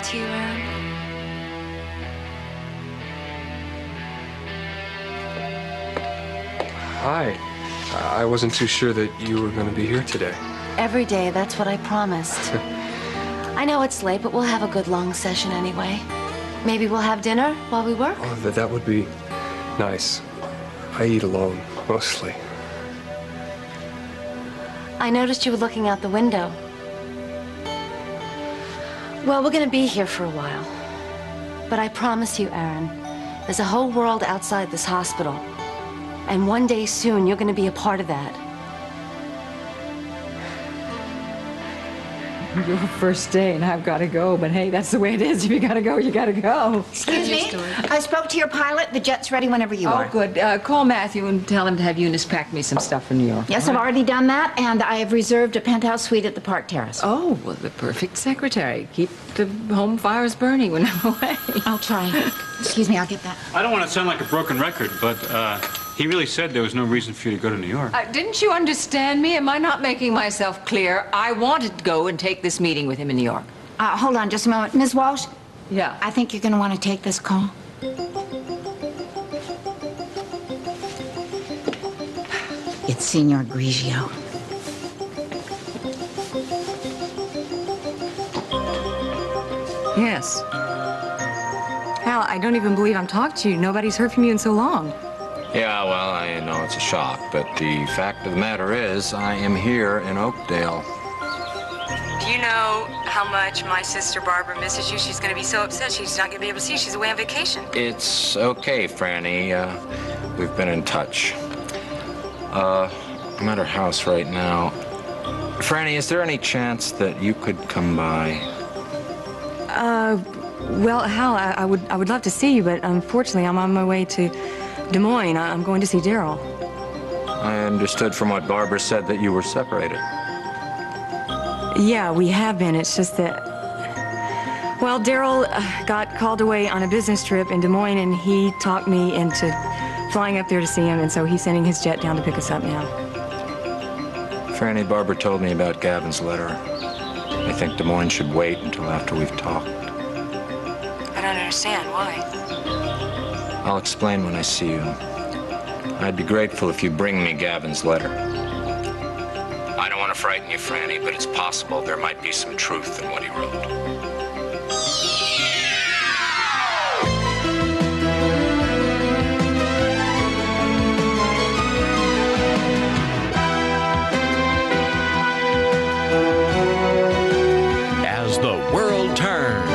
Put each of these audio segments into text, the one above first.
talk to you, Aaron? Hi. I wasn't too sure that you were going to be here today. Every day, that's what I promised. I know it's late, but we'll have a good long session anyway. Maybe we'll have dinner while we work? Oh, that would be nice. I eat alone, mostly. I noticed you were looking out the window. Well, we're gonna be here for a while. But I promise you, Aaron, there's a whole world outside this hospital. And one day soon, you're gonna be a part of that. Your first day, and I've got to go. But hey, that's the way it is. If you got to go, you got to go. Excuse me. I spoke to your pilot. The jet's ready whenever you are. Oh, good. Call Matthew and tell him to have Eunice pack me some stuff for New York. Yes, I've already done that, and I have reserved a penthouse suite at the Park Terrace. Oh, well, the perfect secretary. Keep the home fires burning when I'm away. I'll try. Excuse me, I'll get that. I don't want to sound like a broken record, but he really said there was no reason for you to go to New York. Didn't you understand me? Am I not making myself clear? I wanted to go and take this meeting with him in New York. Hold on just a moment. Ms. Walsh? Yeah? I think you're going to want to take this call. It's Signor Grigio. Yes. Hal, I don't even believe I'm talking to you. Nobody's heard from you in so long. Yeah, well, I know it's a shock, but the fact of the matter is, I am here in Oakdale. Do you know how much my sister Barbara misses you? She's going to be so upset she's not going to be able to see you. She's away on vacation. It's okay, Franny. We've been in touch. I'm at her house right now. Franny, is there any chance that you could come by? Well, Hal, I would love to see you, but unfortunately, I'm on my way to Des Moines. I'm going to see Daryl. I understood from what Barbara said that you were separated. Yeah, we have been. It's just that, well, Daryl got called away on a business trip in Des Moines, and he talked me into flying up there to see him, and so he's sending his jet down to pick us up now. Franny, Barbara told me about Gavin's letter. I think Des Moines should wait until after we've talked. I don't understand. Why? I'll explain when I see you. I'd be grateful if you bring me Gavin's letter. I don't want to frighten you, Franny, but it's possible there might be some truth in what he wrote. As the World Turns.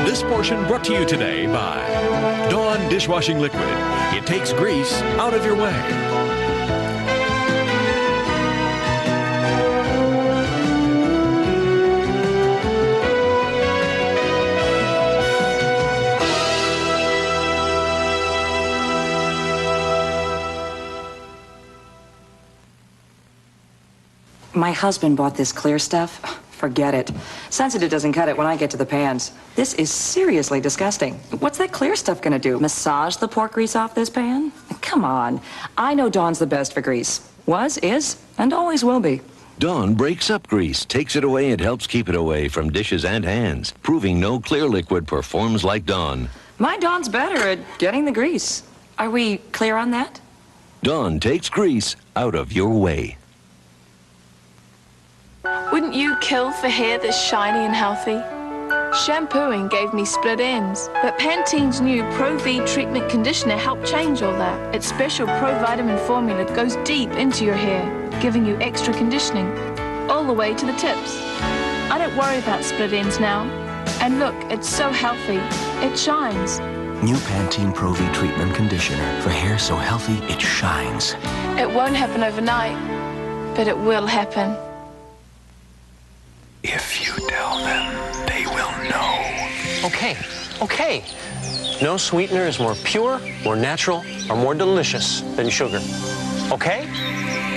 This portion brought to you today by Dawn Dishwashing Liquid. It takes grease out of your way. My husband bought this clear stuff. Forget it. Sensitive doesn't cut it when I get to the pans. This is seriously disgusting. What's that clear stuff gonna do? Massage the pork grease off this pan? Come on. I know Dawn's the best for grease. Was, is, and always will be. Dawn breaks up grease, takes it away, and helps keep it away from dishes and hands, proving no clear liquid performs like Dawn. My Dawn's better at getting the grease. Are we clear on that? Dawn takes grease out of your way. Wouldn't you kill for hair that's shiny and healthy? Shampooing gave me split ends, but Pantene's new Pro V treatment conditioner helped change all that. Its special pro-vitamin formula goes deep into your hair, giving you extra conditioning, all the way to the tips. I don't worry about split ends now. And look, it's so healthy. It shines. New Pantene Pro V treatment conditioner for hair so healthy it shines. It won't happen overnight, but it will happen. If you tell them, they will know. Okay. No sweetener is more pure, more natural, or more delicious than sugar. Okay?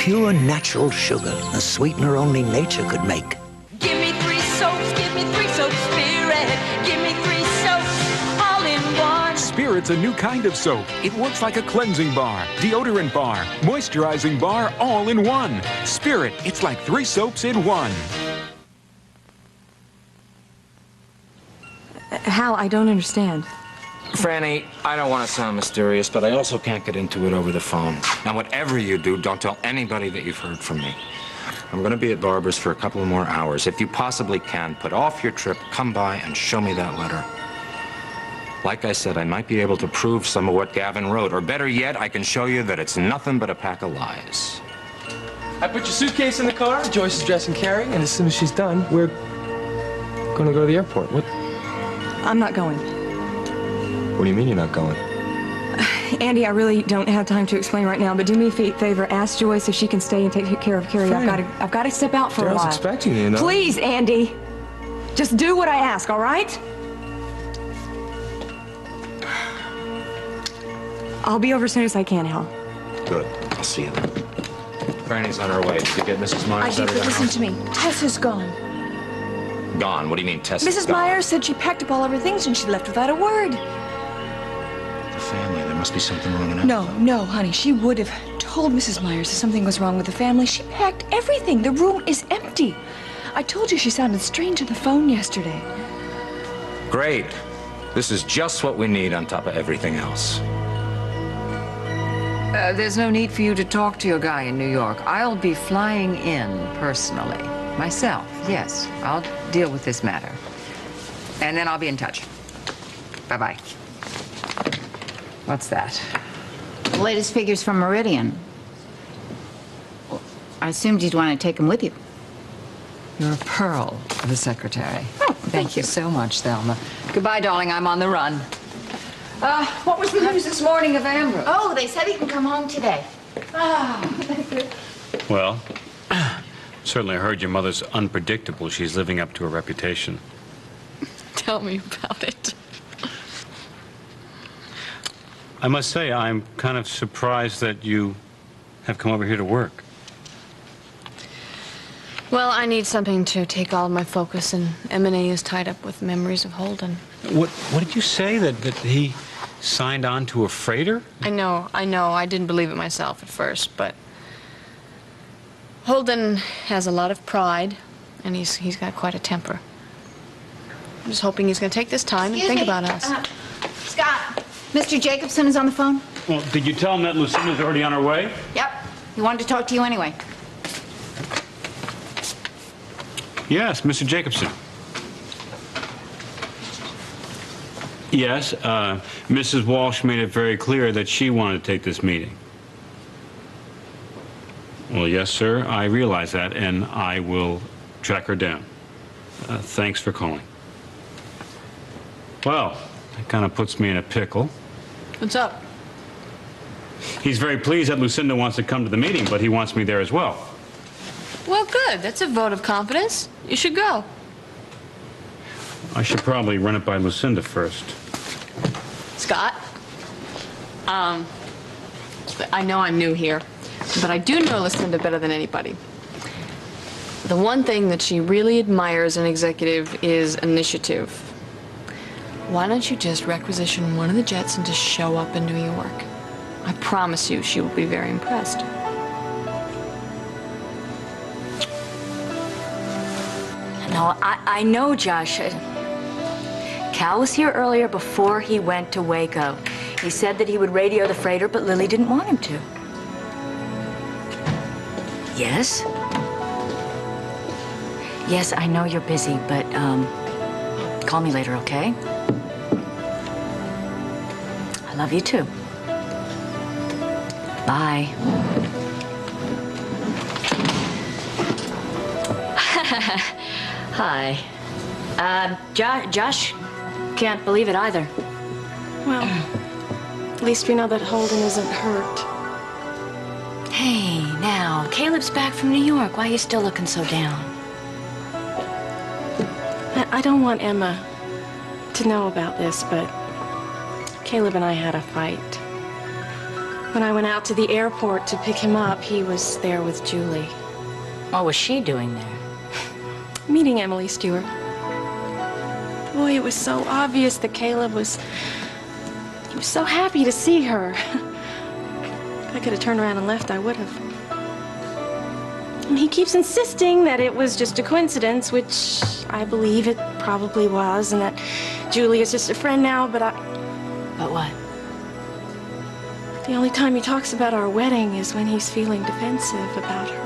Pure natural sugar, a sweetener only nature could make. Give me 3 soaps, Spirit. Give me 3 soaps, all in one. Spirit's a new kind of soap. It works like a cleansing bar, deodorant bar, moisturizing bar, all in one. Spirit, it's like 3 soaps in one. Hal, I don't understand. Franny, I don't want to sound mysterious, but I also can't get into it over the phone. Now, whatever you do, don't tell anybody that you've heard from me. I'm going to be at Barbara's for a couple of more hours. If you possibly can, put off your trip, come by, and show me that letter. Like I said, I might be able to prove some of what Gavin wrote, or better yet, I can show you that it's nothing but a pack of lies. I put your suitcase in the car, Joyce is dressing Carrie, and as soon as she's done, we're gonna go to the airport. What? I'm not going. What do you mean you're not going? Andy, I really don't have time to explain right now, but do me a favor. Ask Joyce if she can stay and take care of Carrie. I've got to step out for a while. Daryl's expecting you, you know. Please, Andy. Just do what I ask, all right? I'll be over as soon as I can, Hal. Good. I'll see you then. Franny's on her way. Did you get Mrs. Myers out of the house? Listen to me. Tess is gone. Gone? What do you mean, Tess? Mrs. Myers said she packed up all of her things and she left without a word. The family. There must be something wrong in it. No, honey. She would have told Mrs. Myers if something was wrong with the family. She packed everything. The room is empty. I told you she sounded strange on the phone yesterday. Great. This is just what we need on top of everything else. There's no need for you to talk to your guy in New York. I'll be flying in personally. Myself, yes. I'll deal with this matter. And then I'll be in touch. Bye-bye. What's that? The latest figures from Meridian. I assumed you'd want to take them with you. You're a pearl of a secretary. Oh, thank you so much, Thelma. Goodbye, darling. I'm on the run. What was the news this morning of Amber? Oh, they said he can come home today. Well, certainly heard your mother's unpredictable. She's living up to her reputation. Tell me about it. I must say, I'm kind of surprised that you have come over here to work. Well, I need something to take all of my focus, and M&A is tied up with memories of Holden. What did you say? That he signed on to a freighter? I know. I didn't believe it myself at first, but Holden has a lot of pride, and he's got quite a temper. I'm just hoping he's going to take this time and think about us. Scott, Mr. Jacobson is on the phone? Well, did you tell him that Lucinda's already on her way? Yep. He wanted to talk to you anyway. Yes, Mr. Jacobson. Yes, Mrs. Walsh made it very clear that she wanted to take this meeting. Well, yes, sir, I realize that, and I will track her down. Thanks for calling. Well, that kind of puts me in a pickle. What's up? He's very pleased that Lucinda wants to come to the meeting, but he wants me there as well. Well, good. That's a vote of confidence. You should go. I should probably run it by Lucinda first. Scott, I know I'm new here, but I do know Lucinda better than anybody. The one thing that she really admires in an executive is initiative. Why don't you just requisition one of the jets and just show up in New York? I promise you she will be very impressed. No, I know, Josh. Cal was here earlier before he went to Waco. He said that he would radio the freighter, but Lily didn't want him to. Yes? Yes, I know you're busy, but, call me later, okay? I love you, too. Bye. Hi. Josh can't believe it either. Well, at least we know that Holden isn't hurt. Hey, now, Caleb's back from New York. Why are you still looking so down? I don't want Emma to know about this, but Caleb and I had a fight. When I went out to the airport to pick him up, he was there with Julie. What was she doing there? Meeting Emily Stewart. Boy, it was so obvious that Caleb was... He was so happy to see her. If I could have turned around and left, I would have. And he keeps insisting that it was just a coincidence, which I believe it probably was, and that Julie is just a friend now, but But what? The only time he talks about our wedding is when he's feeling defensive about her.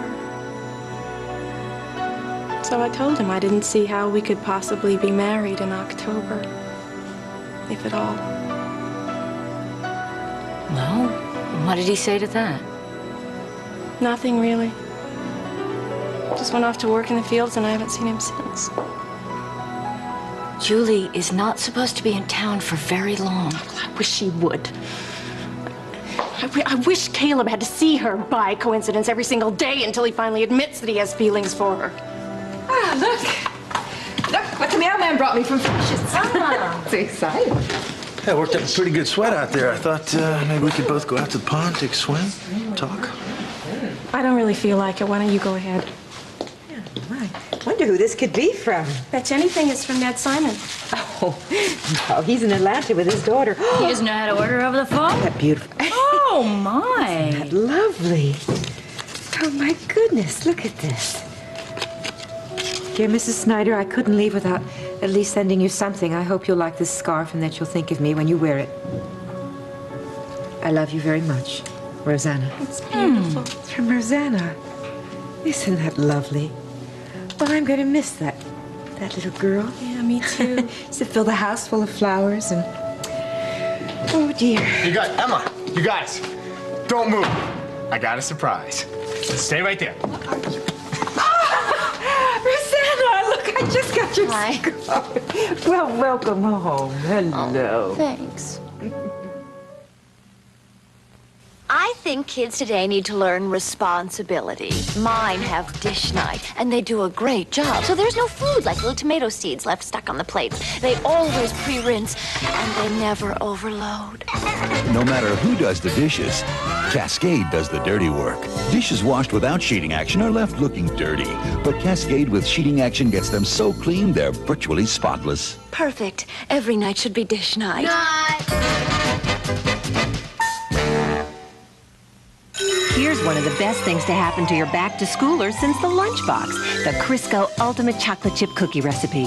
So I told him I didn't see how we could possibly be married in October, if at all. Well, what did he say to that? Nothing really. Just went off to work in the fields and I haven't seen him since. Julie is not supposed to be in town for very long. I wish she would. I wish Caleb had to see her by coincidence every single day until he finally admits that he has feelings for her. Ah, look. Look what the mailman brought me from Fish's. Ah, so excited. Yeah, I worked up a pretty good sweat out there. I thought maybe we could both go out to the pond, take a swim, talk. I don't really feel like it. Why don't you go ahead? Wonder who this could be from. Bet you anything it's from Ned Simon. Oh, no, he's in Atlanta with his daughter. He doesn't know how to order over the phone? That beautiful. Oh, my. Isn't that lovely? Oh, my goodness, look at this. Dear Mrs. Snyder, I couldn't leave without at least sending you something. I hope you'll like this scarf and that you'll think of me when you wear it. I love you very much, Rosanna. It's beautiful. It's from Rosanna. Isn't that lovely? Well, I'm going to miss that little girl. Yeah, me too. Used to fill the house full of flowers and... Oh, dear. You got... Emma, you guys, don't move. I got a surprise. Stay right there. Rosanna, look, I just got your scarf. Well, welcome home. Hello. Oh, thanks. I think kids today need to learn responsibility. Mine have dish night, and they do a great job. So there's no food like little tomato seeds left stuck on the plates. They always pre-rinse, and they never overload. No matter who does the dishes, Cascade does the dirty work. Dishes washed without sheeting action are left looking dirty, but Cascade with sheeting action gets them so clean they're virtually spotless. Perfect. Every night should be dish night. Here's one of the best things to happen to your back-to-schoolers since the lunchbox, the Crisco Ultimate Chocolate Chip Cookie Recipe.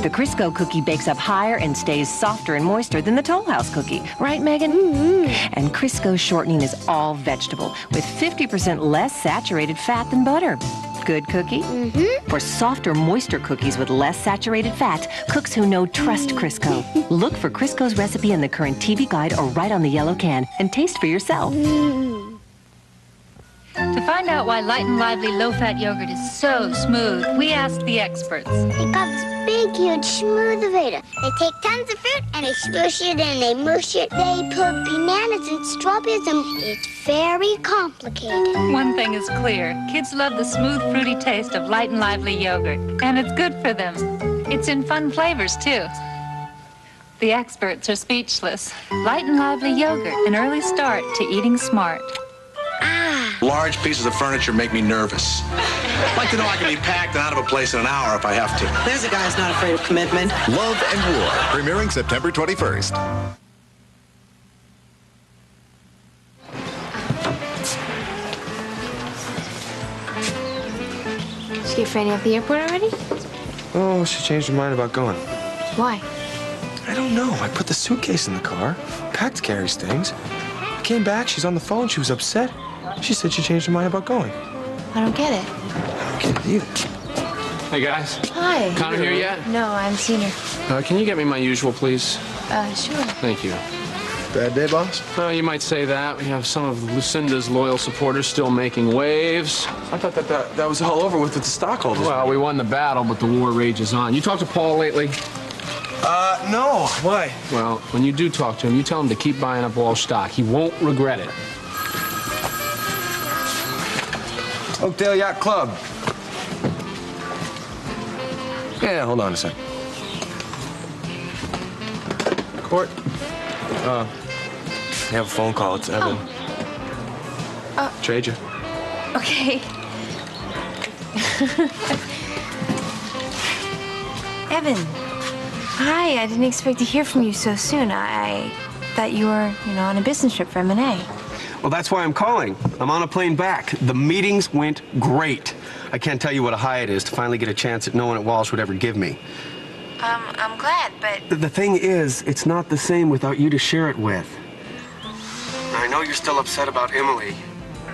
The Crisco cookie bakes up higher and stays softer and moister than the Toll House cookie. Right, Megan? And Crisco's shortening is all vegetable, with 50% less saturated fat than butter. Good cookie? For softer, moister cookies with less saturated fat, cooks who know trust Crisco. Look for Crisco's recipe in the current TV guide or right on the yellow can, and taste for yourself. To find out why Light and Lively low-fat yogurt is so smooth, we asked the experts. They got this big, huge smooth-avator. They take tons of fruit and they smoosh it and they mush it. They put bananas and strawberries and it's very complicated. One thing is clear. Kids love the smooth, fruity taste of Light and Lively yogurt. And it's good for them. It's in fun flavors, too. The experts are speechless. Light and Lively yogurt, an early start to eating smart. Large pieces of furniture make me nervous. I'd like to know I can be packed and out of a place in an hour if I have to. There's a guy who's not afraid of commitment. Love and War, premiering September 21st. Did you get Franny at the airport already? Oh, she changed her mind about going. Why? I don't know. I put the suitcase in the car, packed Carrie's things. I came back, she's on the phone, she was upset. She said she changed her mind about going. I don't get it. I don't get it either. Hey, guys. Hi. Connor here yet? No, I haven't seen her. Can you get me my usual, please? Sure. Thank you. Bad day, boss? You might say that. We have some of Lucinda's loyal supporters still making waves. I thought that was all over with the stockholders. Well, we won the battle, but the war rages on. You talked to Paul lately? No. Why? Well, when you do talk to him, you tell him to keep buying up Walsh stock. He won't regret it. Oakdale Yacht Club. Yeah, hold on a sec. Court. I have a phone call. It's Evan. Trade you. Okay. Evan. Hi, I didn't expect to hear from you so soon. I thought you were, on a business trip for M&A. Well, that's why I'm calling. I'm on a plane back. The meetings went great. I can't tell you what a high it is to finally get a chance that no one at Walsh would ever give me. I'm glad, but... The thing is, it's not the same without you to share it with. I know you're still upset about Emily,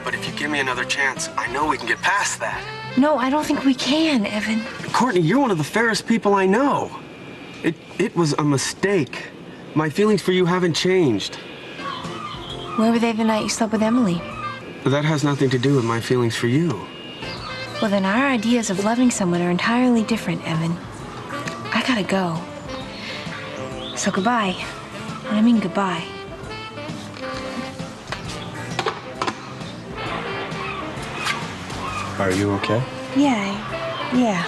but if you give me another chance, I know we can get past that. No, I don't think we can, Evan. Courtney, you're one of the fairest people I know. It was a mistake. My feelings for you haven't changed. Where were they the night you slept with Emily? But that has nothing to do with my feelings for you. Well, then our ideas of loving someone are entirely different, Evan. I gotta go. So goodbye. I mean goodbye. Are you okay? Yeah.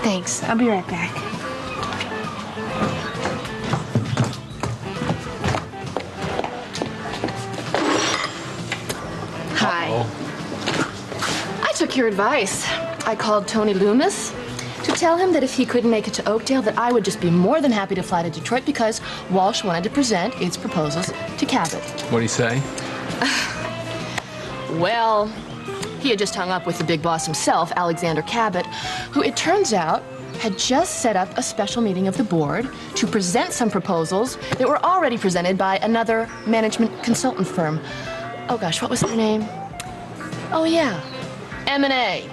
Thanks. I'll be right back. Hi. I took your advice. I called Tony Loomis to tell him that if he couldn't make it to Oakdale, that I would just be more than happy to fly to Detroit because Walsh wanted to present its proposals to Cabot. What'd he say? Well, he had just hung up with the big boss himself, Alexander Cabot, who it turns out had just set up a special meeting of the board to present some proposals that were already presented by another management consultant firm. Oh gosh, what was their name? Oh yeah, M&A.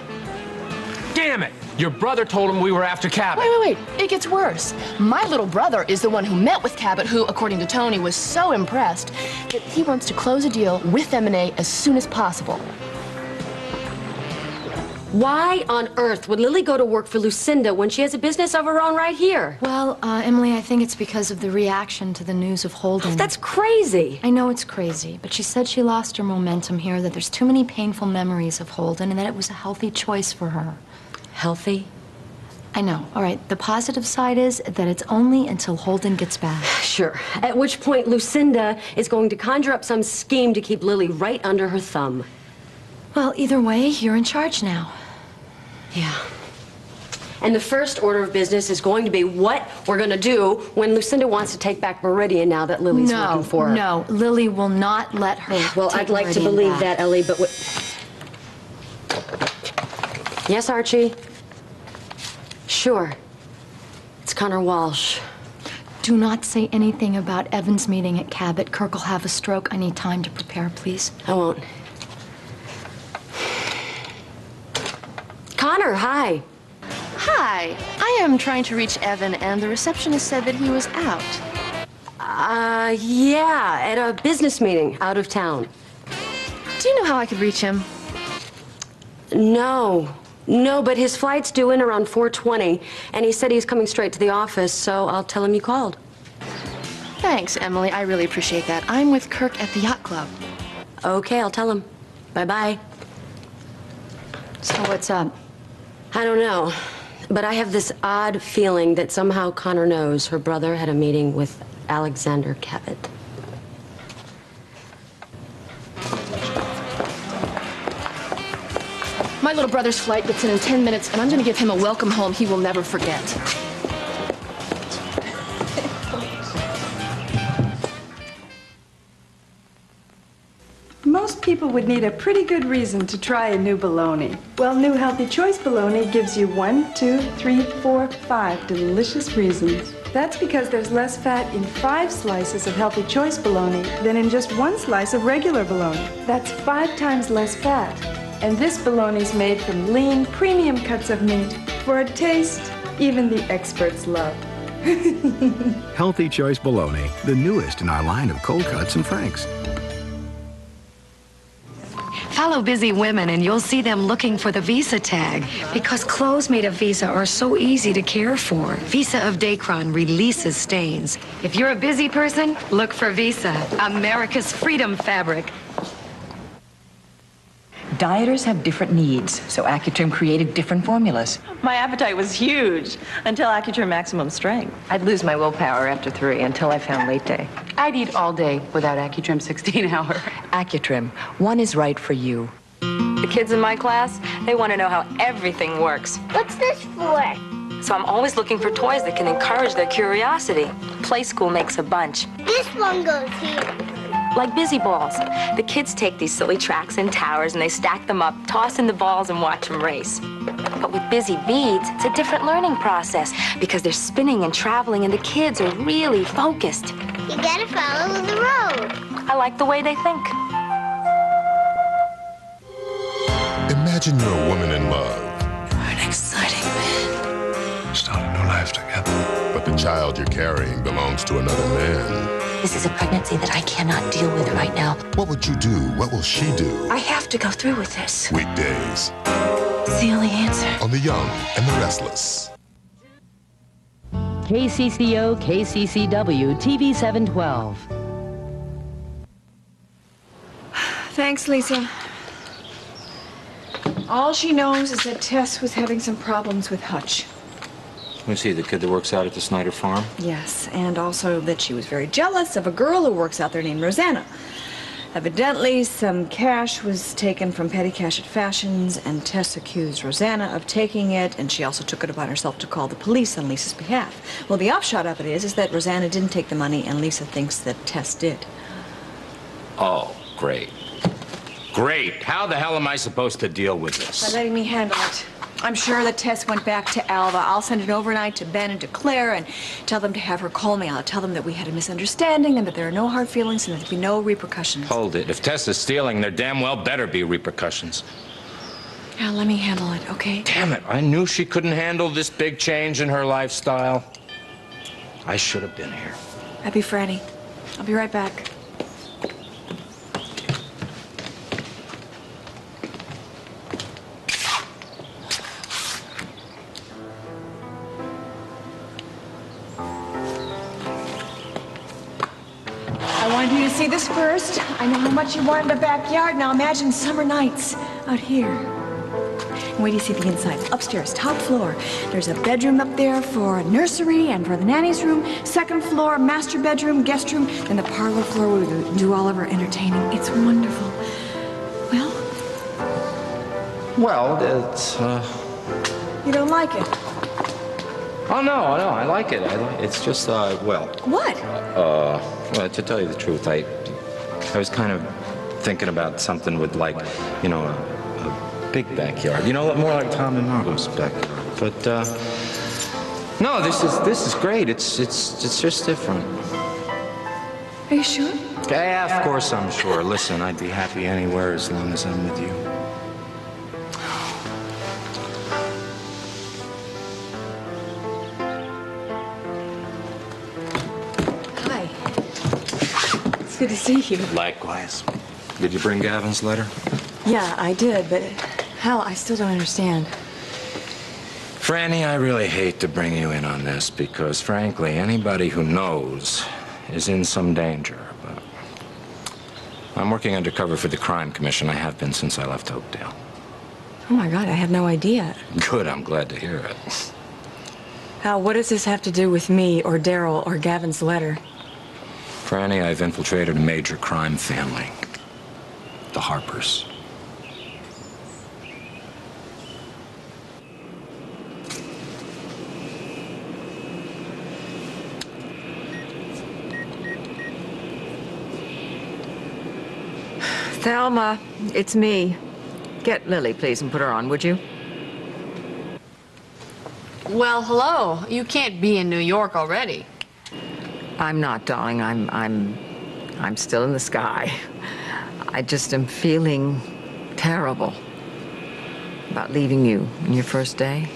Damn it! Your brother told him we were after Cabot. Wait. It gets worse. My little brother is the one who met with Cabot, who, according to Tony, was so impressed that he wants to close a deal with M&A as soon as possible. Why on earth would Lily go to work for Lucinda when she has a business of her own right here? Well, Emily, I think it's because of the reaction to the news of Holden. That's crazy. I know it's crazy, but she said she lost her momentum here, that there's too many painful memories of Holden, and that it was a healthy choice for her. Healthy? I know. All right, the positive side is that it's only until Holden gets back. Sure. At which point Lucinda is going to conjure up some scheme to keep Lily right under her thumb. Well, either way, you're in charge now. Yeah. And the first order of business is going to be what we're going to do when Lucinda wants to take back Meridian now that Lily's working for her. No, Lily will not let her. Well, I'd like to believe that, Ellie, but yes, Archie? Sure. It's Connor Walsh. Do not say anything about Evan's meeting at Cabot. Kirk will have a stroke. I need time to prepare, please. I won't. Connor, hi. Hi. I am trying to reach Evan, and the receptionist said that he was out. Yeah, at a business meeting out of town. Do you know how I could reach him? No, but his flight's due in around 4:20, and he said he's coming straight to the office, so I'll tell him you called. Thanks, Emily. I really appreciate that. I'm with Kirk at the yacht club. Okay, I'll tell him. Bye-bye. So what's up? I don't know, but I have this odd feeling that somehow Connor knows her brother had a meeting with Alexander Cabot. My little brother's flight gets in 10 minutes, and I'm going to give him a welcome home he will never forget. Most people would need a pretty good reason to try a new bologna. Well, new Healthy Choice bologna gives you 1, 2, 3, 4, 5 delicious reasons. That's because there's less fat in 5 slices of Healthy Choice bologna than in just 1 slice of regular bologna. That's 5 times less fat. And this bologna's made from lean, premium cuts of meat for a taste even the experts love. Healthy Choice Bologna, the newest in our line of cold cuts and franks. Follow busy women and you'll see them looking for the Visa tag because clothes made of Visa are so easy to care for. Visa of Dacron releases stains. If you're a busy person, look for Visa, America's freedom fabric. Dieters have different needs, so Accutrim created different formulas. My appetite was huge until Accutrim Maximum Strength. I'd lose my willpower after 3 until I found late day. I'd eat all day without Accutrim 16-hour. Accutrim, one is right for you. The kids in my class, they want to know how everything works. What's this for? So I'm always looking for toys that can encourage their curiosity. Play School makes a bunch. This one goes here. like busy balls. The kids take these silly tracks and towers and they stack them up, toss in the balls and watch them race. But with busy beads, it's a different learning process because they're spinning and traveling and the kids are really focused. You gotta follow the road. I like the way they think. Imagine you're a woman in love. An exciting man. Start a new life together. But the child you're carrying belongs to another man. This is a pregnancy that I cannot deal with right now. What would you do? What will she do? I have to go through with this. Weekdays. It's the only answer. On The Young and the Restless. KCCO, KCCW, TV 712. Thanks, Lisa. All she knows is that Tess was having some problems with Hutch. Who's he, the kid that works out at the Snyder farm? Yes, and also that she was very jealous of a girl who works out there named Rosanna. Evidently, some cash was taken from petty cash at Fashions, and Tess accused Rosanna of taking it, and she also took it upon herself to call the police on Lisa's behalf. Well, the upshot of it is that Rosanna didn't take the money, and Lisa thinks that Tess did. Oh, great. Great. How the hell am I supposed to deal with this? By letting me handle it. I'm sure that Tess went back to Alva. I'll send it overnight to Ben and to Claire and tell them to have her call me. I'll tell them that we had a misunderstanding and that there are no hard feelings and there'll be no repercussions. Hold it. If Tess is stealing, there damn well better be repercussions. Yeah, let me handle it, okay? Damn it. I knew she couldn't handle this big change in her lifestyle. I should have been here. Happy Franny. I'll be right back. I wanted you to see this first. I know how much you wanted a backyard. Now imagine summer nights out here. And wait till you see the inside. Upstairs, top floor. There's a bedroom up there for a nursery and for the nanny's room. Second floor, master bedroom, guest room. Then the parlor floor where we do all of our entertaining. It's wonderful. Well, it's, You don't like it? Oh, no, I like it. It's just, well... What? Well, to tell you the truth, I was kind of thinking about something with, like, you know, a big backyard. You know, more like Tom and Margot's backyard. But, no, this is great. It's just different. Are you sure? Yeah, of course I'm sure. Listen, I'd be happy anywhere as long as I'm with you. Good to see you. Likewise. Did you bring Gavin's letter? Yeah, I did, but hell, I still don't understand. Franny, I really hate to bring you in on this because, frankly, anybody who knows is in some danger. But I'm working undercover for the Crime Commission. I have been since I left Oakdale. Oh, my God, I had no idea. Good, I'm glad to hear it. Hal, what does this have to do with me or Daryl or Gavin's letter? Franny, I've infiltrated a major crime family. The Harpers. Thelma, it's me. Get Lily, please, and put her on, would you? Well, hello. You can't be in New York already. I'm not, darling. I'm still in the sky. I just am feeling terrible about leaving you on your first day.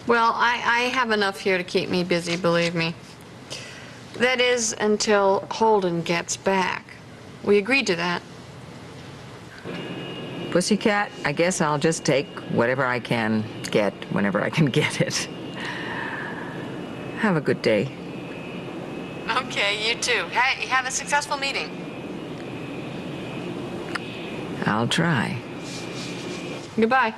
Well, I have enough here to keep me busy, believe me. That is, until Holden gets back. We agreed to that. Pussycat, I guess I'll just take whatever I can get whenever I can get it. Have a good day. Okay, you too. Hey, have a successful meeting. I'll try. Goodbye.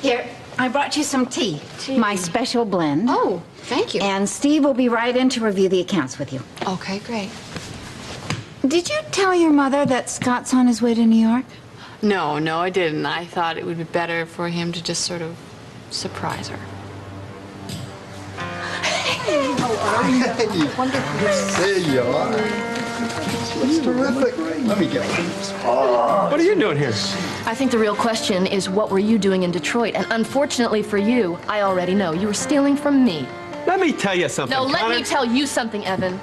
Here, I brought you some tea. My special blend. Oh, thank you. And Steve will be right in to review the accounts with you. Okay, great. Did you tell your mother that Scott's on his way to New York? No, I didn't. I thought it would be better for him to just sort of surprise her. Hey, how are you? Hey, Wonderful. There you are. Looks terrific. Let me get one. What are you doing here? I think the real question is, what were you doing in Detroit? And unfortunately for you, I already know. You were stealing from me. Let me tell you something. No, let me tell you something, Evan.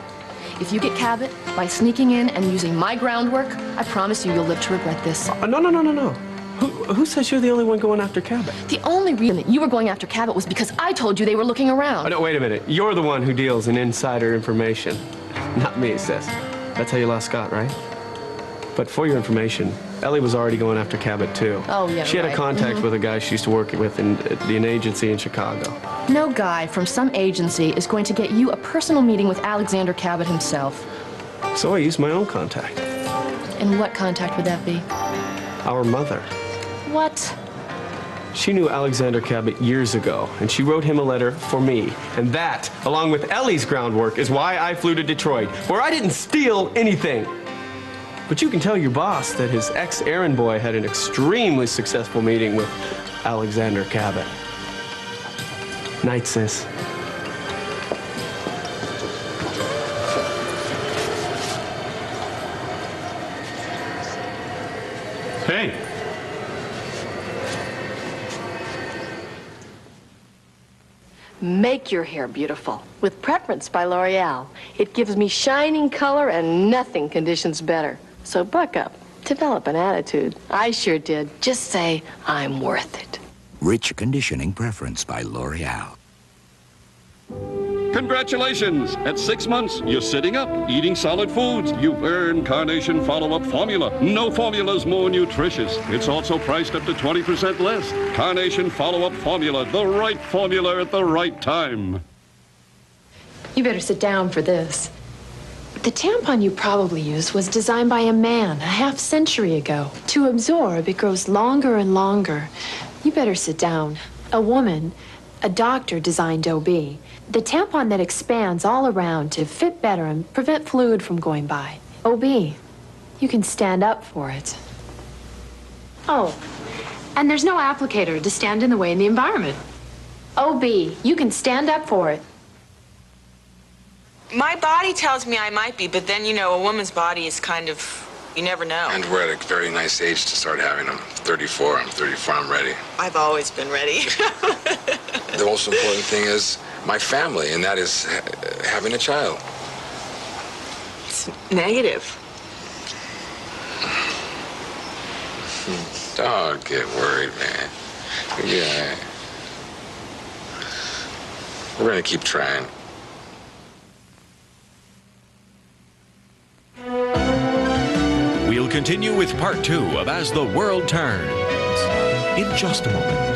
If you get Cabot by sneaking in and using my groundwork, I promise you you'll live to regret this. No. Who says you're the only one going after Cabot? The only reason that you were going after Cabot was because I told you they were looking around. Oh, no, wait a minute. You're the one who deals in insider information. Not me, sis. That's how you lost Scott, right? But for your information, Ellie was already going after Cabot, too. Oh, yeah, She had a right. contact with a guy she used to work with in an agency in Chicago. No guy from some agency is going to get you a personal meeting with Alexander Cabot himself. So I used my own contact. And what contact would that be? Our mother. What? She knew Alexander Cabot years ago, and she wrote him a letter for me. And that, along with Ellie's groundwork, is why I flew to Detroit, where I didn't steal anything. But you can tell your boss that his ex-errand boy had an extremely successful meeting with Alexander Cabot. Night, sis. Hey. Make your hair beautiful with Preference by L'Oreal. It gives me shining color and nothing conditions better. So buck up, develop an attitude. I sure did. Just say, I'm worth it. Rich Conditioning Preference by L'Oreal. Congratulations! At 6 months, you're sitting up, eating solid foods. You've earned Carnation Follow-Up Formula. No formula's more nutritious. It's also priced up to 20% less. Carnation Follow-Up Formula, the right formula at the right time. You better sit down for this. The tampon you probably used was designed by a man a half-century ago. To absorb, it grows longer and longer. You better sit down. A woman, a doctor designed OB. The tampon that expands all around to fit better and prevent fluid from going by. OB, you can stand up for it. Oh, and there's no applicator to stand in the way in the environment. OB, you can stand up for it. My body tells me I might be, but then, you know, a woman's body is kind of, you never know. And we're at a very nice age to start having them. 34, I'm ready. I've always been ready. The most important thing is my family, and that is having a child. It's negative. Don't get worried, man. You'll be all right. We're gonna keep trying. We'll continue with part 2 of As the World Turns in just a moment.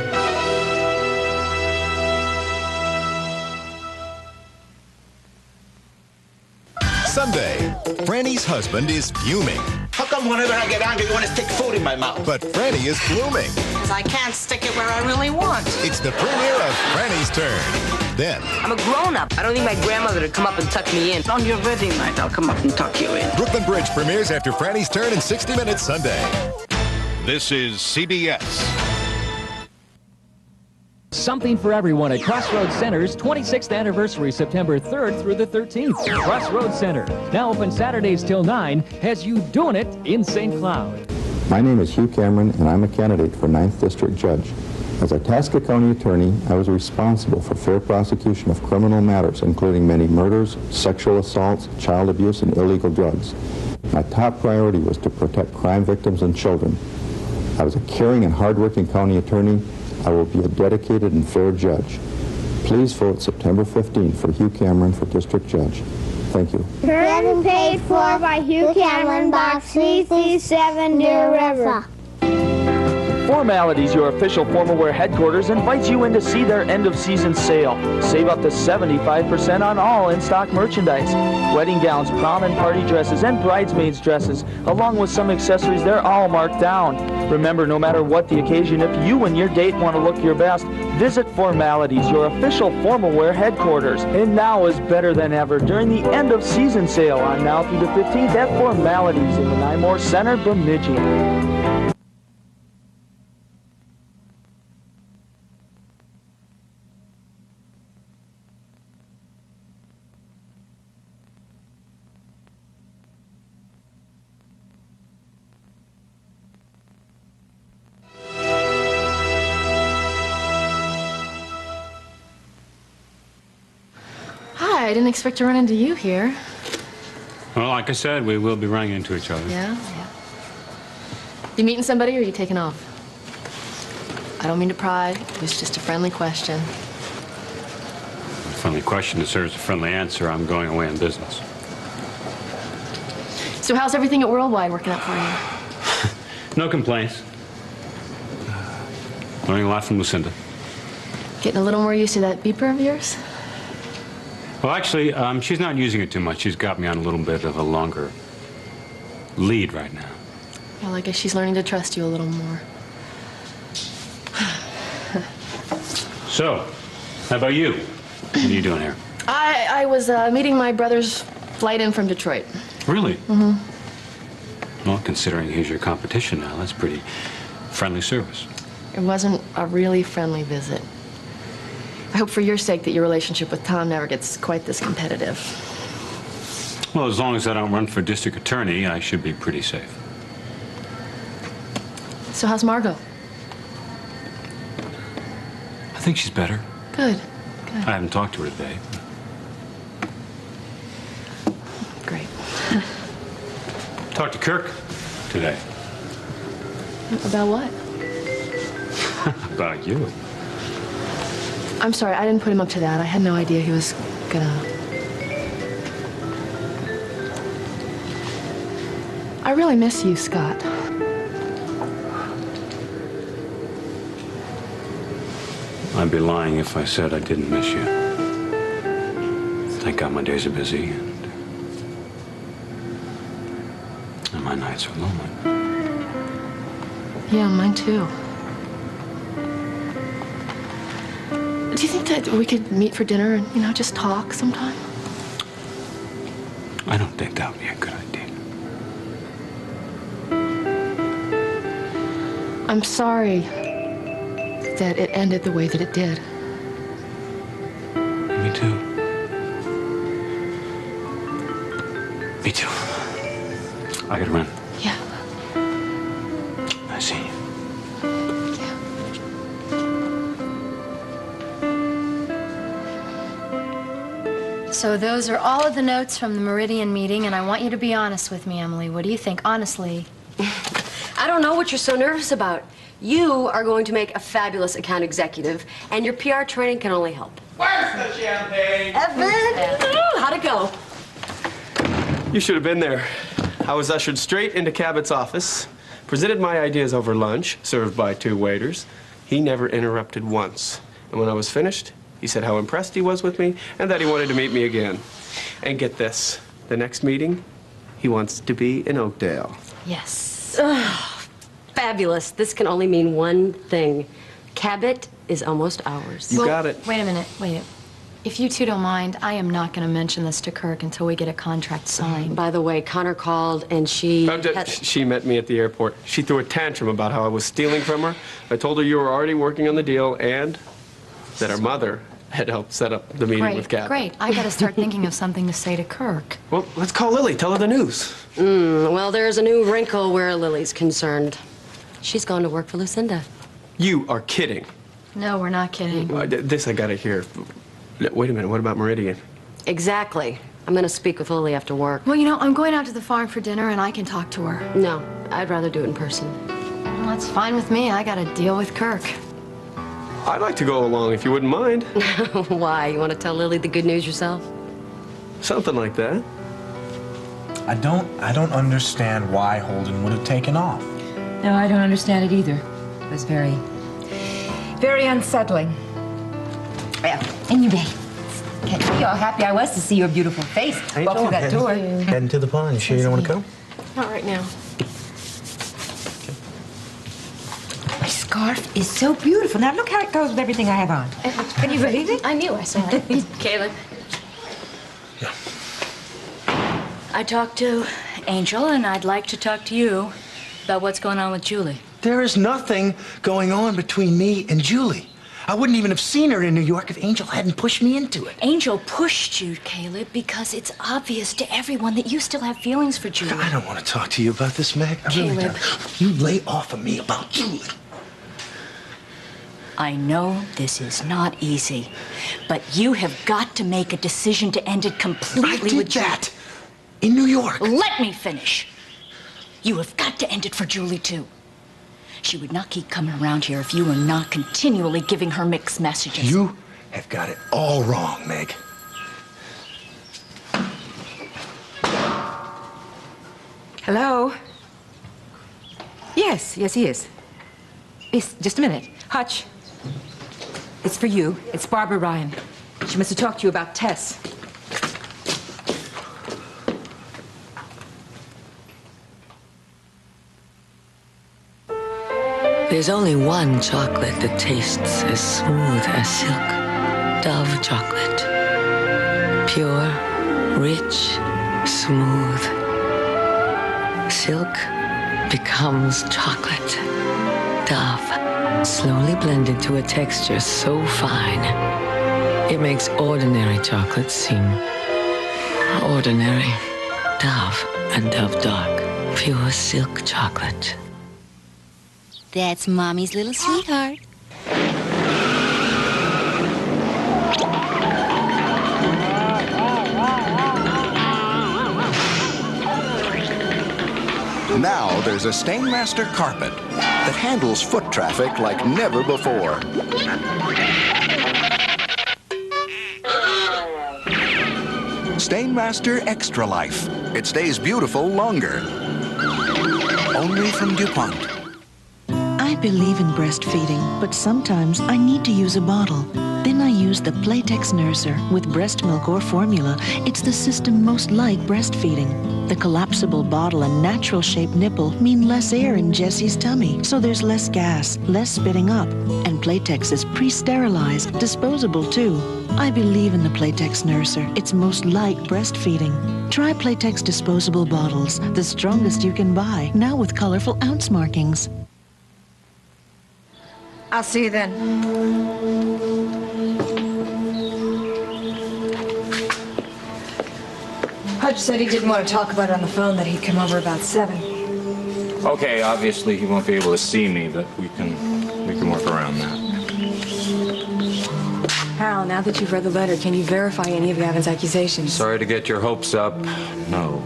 Sunday, Franny's husband is fuming. How come whenever I get angry, you want to stick food in my mouth? But Franny is blooming. Because I can't stick it where I really want. It's the premiere of Franny's Turn. Then, I'm a grown-up. I don't need my grandmother to come up and tuck me in. On your wedding night, I'll come up and tuck you in. Brooklyn Bridge premieres after Franny's Turn in 60 Minutes Sunday. This is CBS. Something for everyone at Crossroads Center's 26th anniversary, September 3rd through the 13th. Crossroads Center, now open Saturdays till 9, has you doing it in St. Cloud. My name is Hugh Cameron, and I'm a candidate for 9th District Judge. As a Tasca County attorney, I was responsible for fair prosecution of criminal matters, including many murders, sexual assaults, child abuse, and illegal drugs. My top priority was to protect crime victims and children. I was a caring and hardworking county attorney. I will be a dedicated and fair judge. Please vote September 15th for Hugh Cameron for District Judge. Thank you. Written paid for by Hugh Cameron, Box 337, Deer River. Formalities, your official formalwear headquarters, invites you in to see their end-of-season sale. Save up to 75% on all in-stock merchandise. Wedding gowns, prom and party dresses, and bridesmaids dresses, along with some accessories, they're all marked down. Remember, no matter what the occasion, if you and your date want to look your best, visit Formalities, your official formalwear headquarters. And now is better than ever during the end-of-season sale on now through the 15th at Formalities in the Nymore Center, Bemidji. I didn't expect to run into you here. Well, like I said, we will be running into each other. Yeah? You meeting somebody or are you taking off? I don't mean to pry. It was just a friendly question. A friendly question deserves a friendly answer. I'm going away on business. So how's everything at Worldwide working out for you? No complaints. Learning a lot from Lucinda. Getting a little more used to that beeper of yours? Well, actually, she's not using it too much. She's got me on a little bit of a longer lead right now. Well, I guess she's learning to trust you a little more. So, how about you? What are you doing here? I was meeting my brother's flight in from Detroit. Really? Mm-hmm. Well, considering he's your competition now, that's pretty friendly service. It wasn't a really friendly visit. I hope for your sake that your relationship with Tom never gets quite this competitive. Well, as long as I don't run for district attorney, I should be pretty safe. So how's Margot? I think she's better. Good. Good. I haven't talked to her today. Great. Talked to Kirk today. About what? About you. I'm sorry, I didn't put him up to that. I had no idea he was gonna... I really miss you, Scott. I'd be lying if I said I didn't miss you. Thank God my days are busy and my nights are lonely. Yeah, mine too. Do you think that we could meet for dinner and, you know, just talk sometime? I don't think that would be a good idea. I'm sorry that it ended the way that it did. Me too. Me too. I gotta run. Yeah. I see you. So those are all of the notes from the Meridian meeting, and I want you to be honest with me, Emily. What do you think, honestly? I don't know what you're so nervous about. You are going to make a fabulous account executive, and your PR training can only help. Where's the champagne? Evan! How'd it go? You should have been there. I was ushered straight into Cabot's office, presented my ideas over lunch, served by 2 waiters. He never interrupted once. And when I was finished, he said how impressed he was with me and that he wanted to meet me again. And get this, the next meeting, he wants to be in Oakdale. Yes. Ugh, fabulous. This can only mean one thing. Cabot is almost ours. You got it. Wait a minute, wait. If you two don't mind, I am not going to mention this to Kirk until we get a contract signed. By the way, Connor called and she... She met me at the airport. She threw a tantrum about how I was stealing from her. I told her you were already working on the deal and that her mother had helped set up the meeting with Cabot. Great. I got to start thinking of something to say to Kirk. Well, let's call Lily. Tell her the news. Well, there's a new wrinkle where Lily's concerned. She's gone to work for Lucinda. You are kidding. No, we're not kidding. This I gotta hear. Wait a minute, what about Meridian? Exactly. I'm gonna speak with Lily after work. Well, you know, I'm going out to the farm for dinner and I can talk to her. No, I'd rather do it in person. Well, that's fine with me. I got a deal with Kirk. I'd like to go along if you wouldn't mind. Why? You want to tell Lily the good news yourself? Something like that. I don't understand why Holden would have taken off. No, I don't understand it either. It was very unsettling. Well, anyway, can't tell you how happy I was to see your beautiful face walk through that door. Heading to the pond. You sure you don't want to go? Not right now. My scarf is so beautiful. Now look how it goes with everything I have on. Can you believe it? I knew I saw it. Caleb. Yeah. I talked to Angel, and I'd like to talk to you about what's going on with Julie. There is nothing going on between me and Julie. I wouldn't even have seen her in New York if Angel hadn't pushed me into it. Angel pushed you, Caleb, because it's obvious to everyone that you still have feelings for Julie. I don't want to talk to you about this, Meg. I really Caleb. don't. You lay off of me about Julie. I know this is not easy, but you have got to make a decision to end it completely with Julie. that in New York. Let me finish. You have got to end it for Julie, too. She would not keep coming around here if you were not continually giving her mixed messages. You have got it all wrong, Meg. Hello? Yes, he is. Yes, just a minute. Hutch. It's for you. It's Barbara Ryan. She must have talked to you about Tess. There's only one chocolate that tastes as smooth as silk. Dove chocolate. Pure, rich, smooth. Silk becomes chocolate. Dove, slowly blended to a texture so fine, it makes ordinary chocolate seem ordinary. Dove and Dove Dark, pure silk chocolate. That's Mommy's little sweetheart. Now there's a Stainmaster carpet that handles foot traffic like never before. Stainmaster Extra Life. It stays beautiful longer. Only from DuPont. I believe in breastfeeding, but sometimes I need to use a bottle. Then I use the Playtex Nurser with breast milk or formula. It's the system most like breastfeeding. The collapsible bottle and natural-shaped nipple mean less air in Jessie's tummy, so there's less gas, less spitting up. And Playtex is pre-sterilized, disposable too. I believe in the Playtex Nurser. It's most like breastfeeding. Try Playtex disposable bottles, the strongest you can buy, now with colorful ounce markings. I'll see you then. Hutch said he didn't want to talk about it on the phone, that he'd come over about 7. Okay, obviously he won't be able to see me, but we can work around that. Hal, now that you've read the letter, can you verify any of Gavin's accusations? Sorry to get your hopes up. No.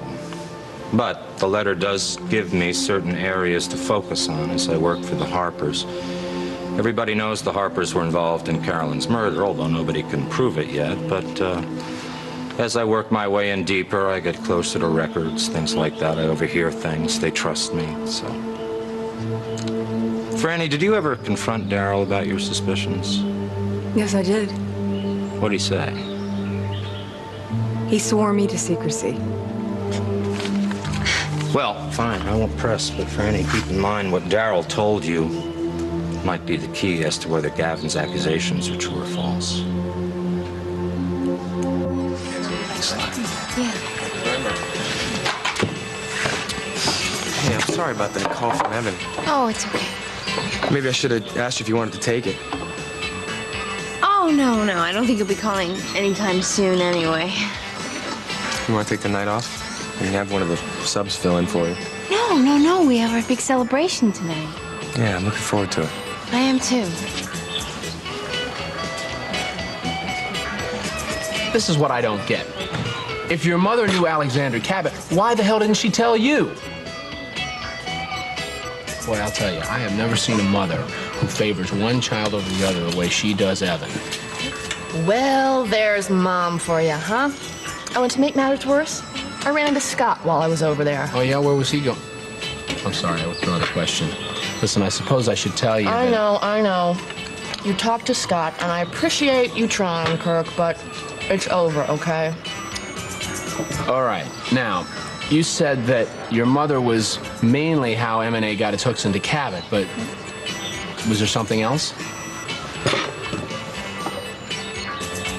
But the letter does give me certain areas to focus on as I work for the Harpers. Everybody knows the Harpers were involved in Carolyn's murder, although nobody can prove it yet. But as I work my way in deeper, I get closer to records, things like that. I overhear things. They trust me, so. Franny, did you ever confront Darryl about your suspicions? Yes, I did. What'd he say? He swore me to secrecy. Well, fine, I won't press, but Franny, keep in mind what Darryl told you might be the key as to whether Gavin's accusations are true or false. Yeah. Hey, I'm sorry about that call from Evan. Oh, it's okay. Maybe I should have asked you if you wanted to take it. Oh, no, I don't think he'll be calling anytime soon anyway. You want to take the night off? I can have one of the subs fill in for you. No, we have our big celebration tonight. Yeah, I'm looking forward to it. I am too. This is what I don't get. If your mother knew Alexander Cabot, why the hell didn't she tell you? Boy, I'll tell you, I have never seen a mother who favors one child over the other the way she does Evan. Well, there's Mom for you, huh? Oh, and to make matters worse, I ran into Scott while I was over there. Oh, yeah? Where was he going? I'm sorry, I withdraw the question. Listen, I suppose I should tell you I know. You talked to Scott, and I appreciate you trying, Kirk, but it's over, okay? All right. Now, you said that your mother was mainly how M&A got its hooks into Cabot, but was there something else?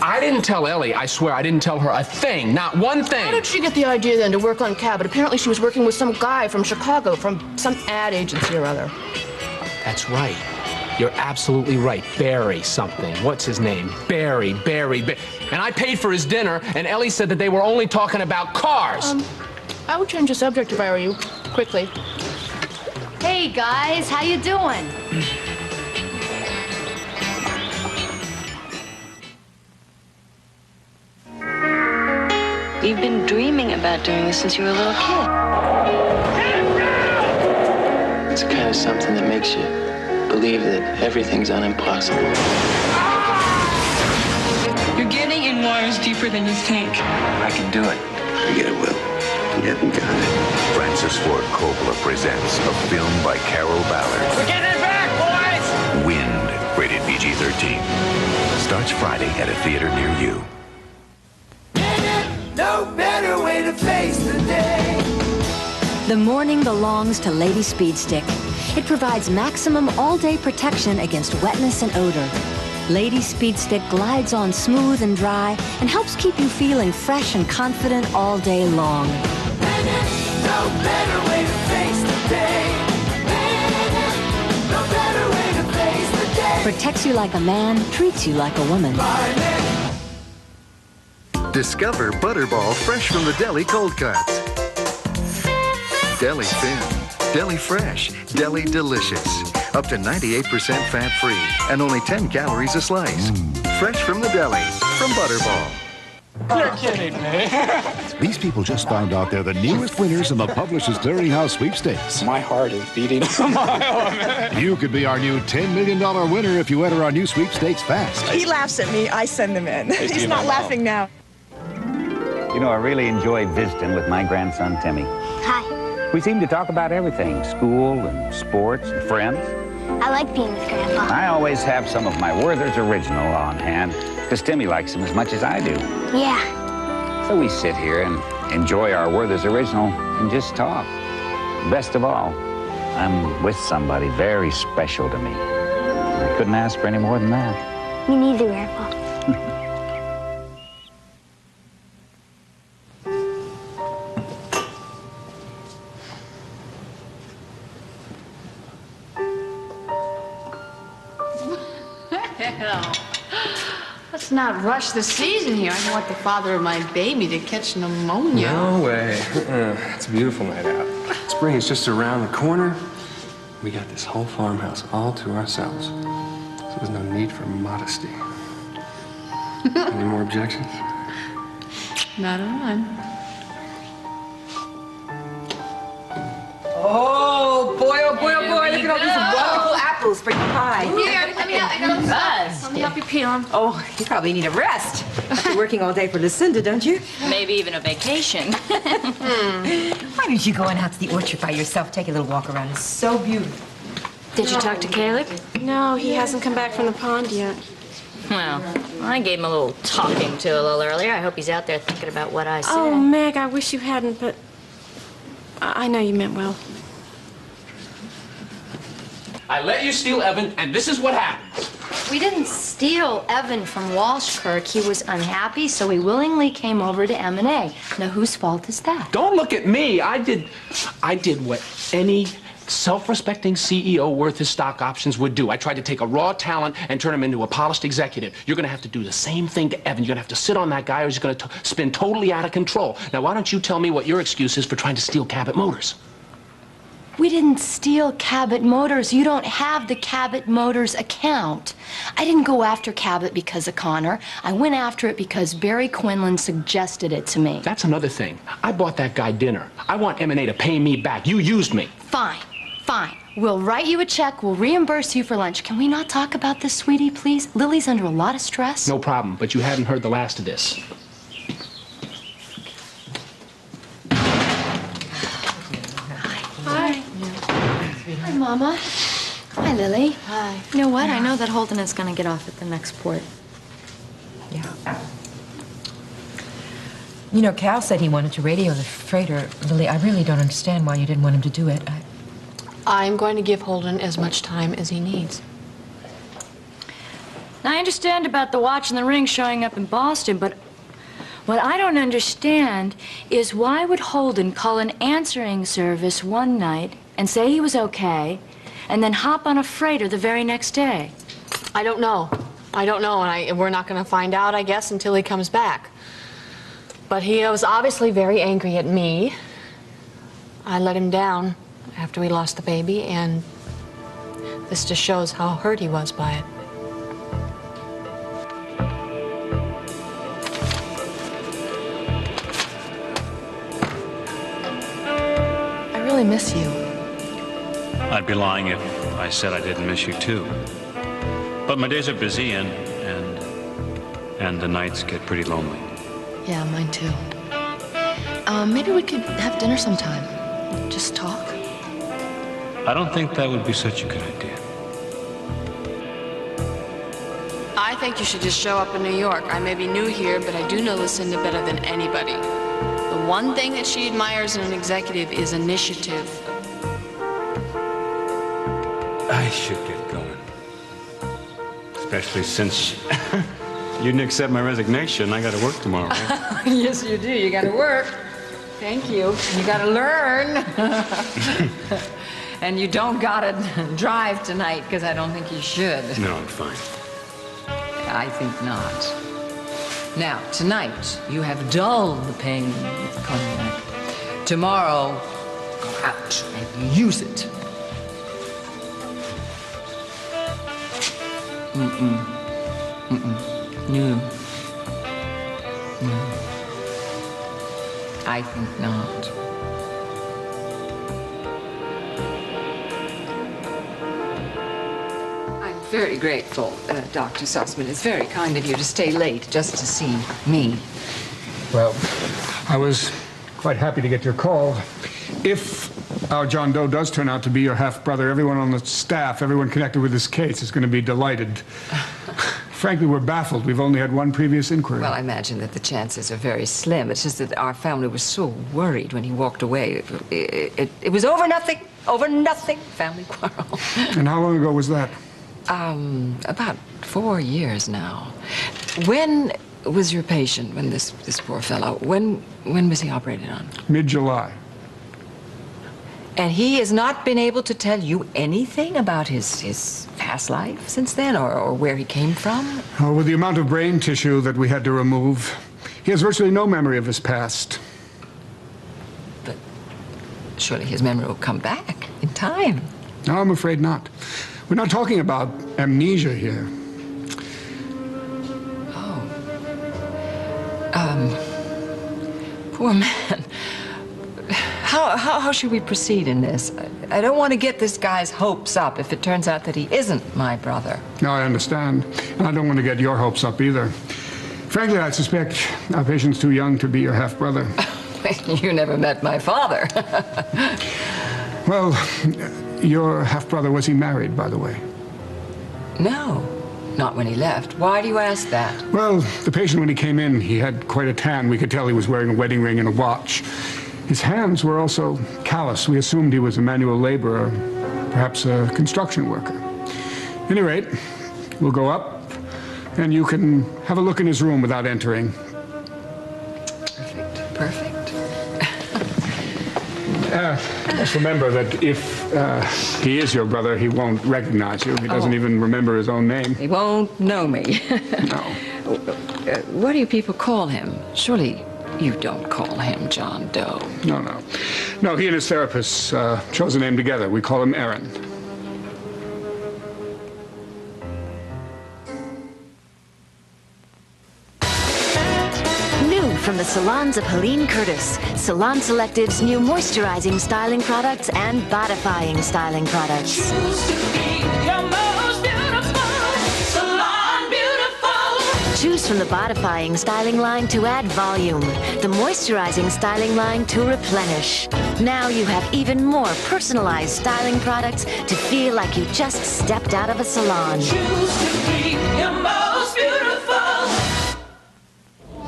I didn't tell Ellie. I swear, I didn't tell her a thing. Not one thing. How did she get the idea then to work on Cabot? Apparently she was working with some guy from Chicago, from some ad agency or other. That's right. You're absolutely right. Barry something. What's his name? Barry. And I paid for his dinner, and Ellie said that they were only talking about cars. I would change the subject if I were you, quickly. Hey, guys, how you doing? You've been dreaming about doing this since you were a little kid. It's the kind of something that makes you believe that everything's unimpossible. You're getting in waters deeper than you think. I can do it. Yeah, well, you haven't got it. Francis Ford Coppola presents a film by Carol Ballard. We're getting it back, boys! Wind, rated PG-13. Starts Friday at a theater near you. No better way to face the day. The morning belongs to Lady Speedstick. It provides maximum all-day protection against wetness and odor. Lady Speedstick glides on smooth and dry and helps keep you feeling fresh and confident all day long. No better way to face the day. No better way to face the day. Protects you like a man, treats you like a woman. Discover Butterball fresh from the deli cold cuts. Deli thin, deli fresh, deli delicious. Up to 98% fat-free and only 10 calories a slice. Fresh from the deli, from Butterball. You're kidding me. These people just found out they're the newest winners in the Publishers Clearinghouse sweepstakes. My heart is beating a mile a minute. You could be our new $10 million winner if you enter our new sweepstakes fast. He laughs at me, I send him in. He's not laughing now. You know, I really enjoy visiting with my grandson, Timmy. Hi. We seem to talk about everything, school and sports and friends. I like being with Grandpa. I always have some of my Werther's Original on hand, because Timmy likes them as much as I do. Yeah. So we sit here and enjoy our Werther's Original and just talk. Best of all, I'm with somebody very special to me. I couldn't ask for any more than that. Me neither, Grandpa. Let's not rush the season here. I don't want the father of my baby to catch pneumonia. No way. It's a beautiful night out. Spring is just around the corner. We got this whole farmhouse all to ourselves. So there's no need for modesty. Any more objections? Not a one. Oh, boy, oh, boy, oh, boy. Look at all these wonderful apples for your pie. Here, let me help you peel them. Oh, you probably need a rest. After working all day for Lucinda, don't you? Maybe even a vacation. Why don't you go on out to the orchard by yourself? Take a little walk around. It's so beautiful. Did you talk to Caleb? No, he hasn't come back from the pond yet. Well, I gave him a little talking to a little earlier. I hope he's out there thinking about what I said. Oh, Meg, I wish you hadn't, but I know you meant well. I let you steal Evan, and this is what happens. We didn't steal Evan from Walshkirk. He was unhappy, so he willingly came over to M&A. Now, whose fault is that? Don't look at me. I did what any self-respecting CEO worth his stock options would do. I tried to take a raw talent and turn him into a polished executive. You're going to have to do the same thing to Evan. You're going to have to sit on that guy, or he's going to spin totally out of control. Now, why don't you tell me what your excuse is for trying to steal Cabot Motors? We didn't steal Cabot Motors. You don't have the Cabot Motors account. I didn't go after Cabot because of Connor. I went after it because Barry Quinlan suggested it to me. That's another thing. I bought that guy dinner. I want M&A to pay me back. You used me. Fine, fine. We'll write you a check. We'll reimburse you for lunch. Can we not talk about this, sweetie, please? Lily's under a lot of stress. No problem, but you haven't heard the last of this. Hi. Hi, Mama. Hi, Lily. Hi. You know what? I know that Holden is going to get off at the next port. Yeah. You know, Cal said he wanted to radio the freighter. Lily, I really don't understand why you didn't want him to do it. I'm going to give Holden as much time as he needs. I understand about the watch and the ring showing up in Boston, but what I don't understand is why would Holden call an answering service one night and say he was okay, and then hop on a freighter the very next day? I don't know. And we're not going to find out, I guess, until he comes back. But he was obviously very angry at me. I let him down after we lost the baby, and this just shows how hurt he was by it. really miss you. I'd be lying if I said I didn't miss you too. But my days are busy and the nights get pretty lonely. Yeah, mine too. Maybe we could have dinner sometime. Just talk. I don't think that would be such a good idea. I think you should just show up in New York. I may be new here, but I do know Lucinda better than anybody. The one thing that she admires in an executive is initiative. I should get going. Especially since you didn't accept my resignation. I got to work tomorrow, right? Yes, you do. You got to work. Thank you. You got to learn. And you don't got to drive tonight, because I don't think you should. No, I'm fine. I think not. Now, tonight, you have dulled the pain with cognac. Tomorrow, go out and use it. No. I think not. I'm very grateful, Dr. Sussman. It's very kind of you to stay late just to see me. Well, I was quite happy to get your call. If our John Doe does turn out to be your half-brother, everyone on the staff, everyone connected with this case is going to be delighted. Frankly, we're baffled. We've only had one previous inquiry. Well, I imagine that the chances are very slim. It's just that our family was so worried when he walked away. It was over nothing, family quarrel. And how long ago was that? About 4 years now. When was your patient, when this poor fellow, when was he operated on? Mid-July. And he has not been able to tell you anything about his past life since then, or where he came from? Oh, with the amount of brain tissue that we had to remove, he has virtually no memory of his past. But surely his memory will come back in time. No, I'm afraid not. We're not talking about amnesia here. Poor man. How should we proceed in this? I don't want to get this guy's hopes up if it turns out that he isn't my brother. No, I understand. And I don't want to get your hopes up either. Frankly, I suspect our patient's too young to be your half-brother. You never met my father. Well, your half-brother, was he married, by the way? No, not when he left. Why do you ask that? Well, the patient, when he came in, he had quite a tan. We could tell he was wearing a wedding ring and a watch. His hands were also callous. We assumed he was a manual laborer, perhaps a construction worker. At any rate, we'll go up, and you can have a look in his room without entering. Perfect. Just remember that if he is your brother, he won't recognize you. He doesn't even remember his own name. He won't know me. No. What do you people call him? Surely you don't call him John Doe. No. No, he and his therapist chose a name together. We call him Aaron. New from the salons of Helene Curtis, Salon Selective's new moisturizing styling products and bodifying styling products. Choose from the bodifying styling line to add volume, the moisturizing styling line to replenish. Now you have even more personalized styling products to feel like you just stepped out of a salon. Choose to be your most beautiful.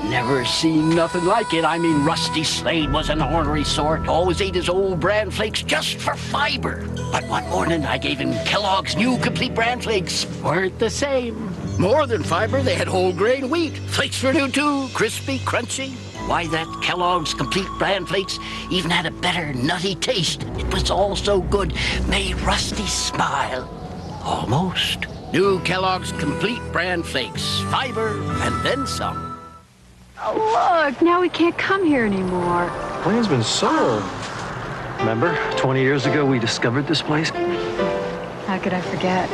Never seen nothing like it. I mean, Rusty Slade was an ornery sort. Always ate his old bran flakes just for fiber. But one morning, I gave him Kellogg's new complete bran flakes. Weren't the same. More than fiber, they had whole grain wheat. Flakes were new too, crispy, crunchy. Why, that Kellogg's complete bran flakes even had a better nutty taste. It was all so good, made Rusty smile. Almost. New Kellogg's complete bran flakes. Fiber and then some. Oh, look, now we can't come here anymore. Plan's been sold. Remember, 20 years ago we discovered this place? How could I forget?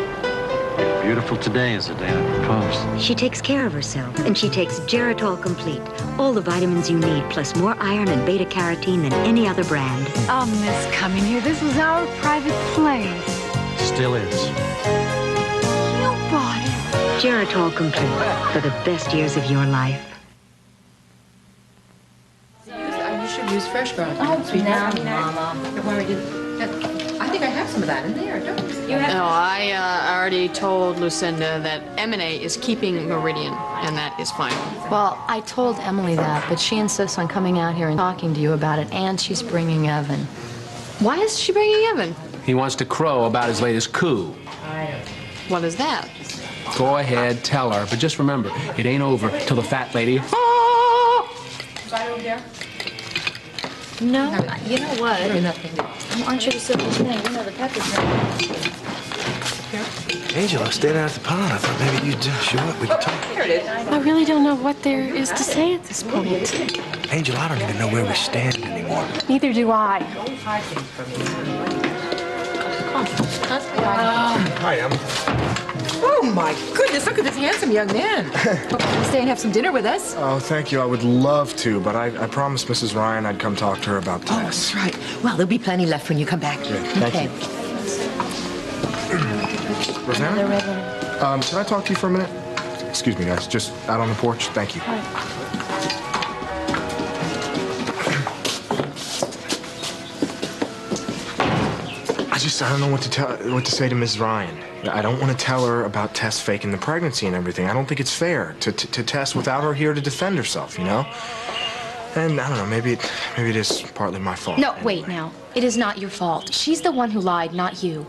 Beautiful today is the day I proposed. She takes care of herself, and she takes Geritol Complete. All the vitamins you need, plus more iron and beta-carotene than any other brand. I'll miss coming here. This was our private place. Still is. You bought it. Geritol Complete, for the best years of your life. You should use fresh garlic. Oh, Sweet now, Mama. I think I have some of that in there, don't you? No, I already told Lucinda that M&A is keeping Meridian, and that is fine. Well, I told Emily that, but she insists on coming out here and talking to you about it, and she's bringing Evan. Why is she bringing Evan? He wants to crow about his latest coup. What is that? Go ahead, tell her, but just remember, it ain't over till the fat lady. Right over there. No, you know what? Nothing. Aren't you a civil thing? You know the pepper's Angel, I stayed out at the pond. I thought maybe you'd show up. We could talk. Here it is. I really don't know what there is to say at this point. Angel, I don't even know where we stand anymore. Neither do I. Hi, Em. Oh, my goodness, look at this handsome young man. Stay and have some dinner with us. Oh, thank you. I would love to, but I promised Mrs. Ryan I'd come talk to her about Tess. Oh, that's right. Well, there'll be plenty left when you come back. Great. Thank you. Rosanna? Can I talk to you for a minute? Excuse me, guys. Just out on the porch. Thank you. I don't know what to say to Ms. Ryan. I don't want to tell her about Tess faking the pregnancy and everything. I don't think it's fair to Tess without her here to defend herself, you know? And I don't know, maybe it is partly my fault. No, wait now. It is not your fault. She's the one who lied, not you.